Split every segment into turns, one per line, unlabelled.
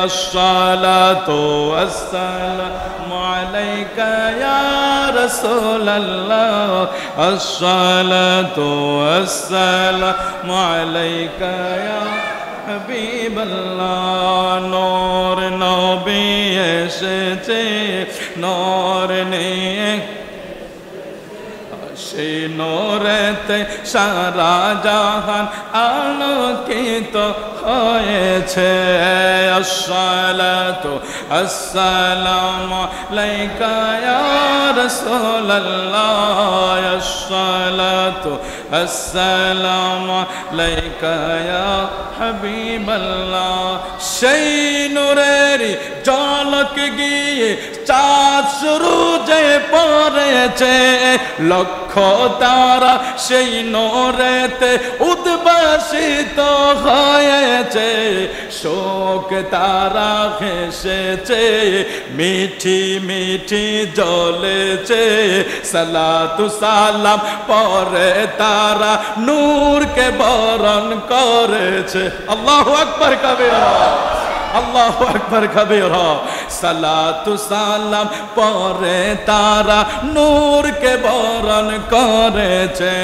الصلاة والسلام عليك يا رسول الله الصلاة والسلام عليك يا حبيب الله نور নবী এসেছে নূর নিয়ে সেই নূরেতে সারা জাহান আলোকিত হয়েছে আসসালাতু আসসালামু আলাইকা ইয়া রাসূলুল্লাহ আসসালাতু আসসালামু আলাইকা ইয়া হাবিবাল্লাহ সেই নূরের ঝলক গিয়ে চাঁদ সূরজে পড়েছে লক্ষ তারা সেই নূরেতে উদ্ভাসিত হয়েছে শোক তারা হেসেছে মিঠি মিঠি জ্বলেছে সালাতু সালাম পরে তারা নূরকে বরণ করেছে আল্লাহু আকবার কবীরা আল্লাহু আকবার কবীরা সালাতু সালাম পরে তারা নূরকে বরণ করেছে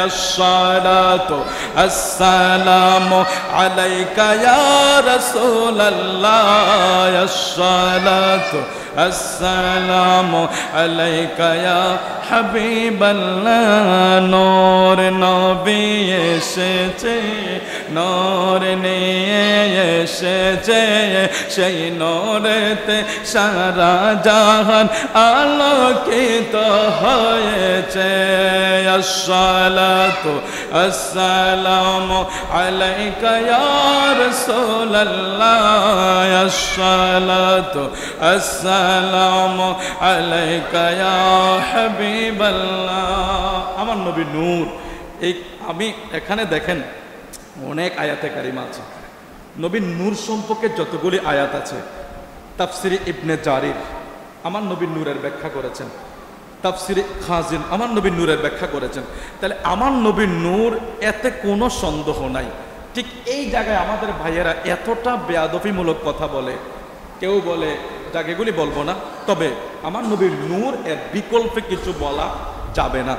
আসসালাতু আসসালামু আলাইকা ইয়া রাসূলুল্লাহ আসসালাতু আসসালামু আলাইকা ইয়া হাবিবাল্লাহ নূর নবী এসেছে নূর নিয়ে এসেছে সেই নূরেতে সারা জাহান আলোকিত হয়েছে আসসালাতু আসসালামু আলাইকা ইয়া রাসূলুল্লাহ আসসালাতু আসসালামু আলাইকা ইয়া হাবিবাল্লাহ আমার নবী নূর এই আমি এখানে দেখেন অনেক আয়াতে কারিমা আছে নবী নূর সম্পর্কে যতগুলি আয়াত আছে তাফসিরে ইবনে জারির আমার নবী নূরের ব্যাখ্যা করেছেন তাফসিরে খাজিন আমার নবী নূরের ব্যাখ্যা করেছেন তাহলে আমার নবী নূর এতে কোনো সন্দেহ নাই ঠিক এই জায়গায় আমাদের ভাইয়েরা এতটা বেয়াদবিমূলক কথা বলে কেউ বলে জায়গাগুলি বলবো না তবে আমার নবীর নূর এর বিকল্পে কিছু বলা যাবে না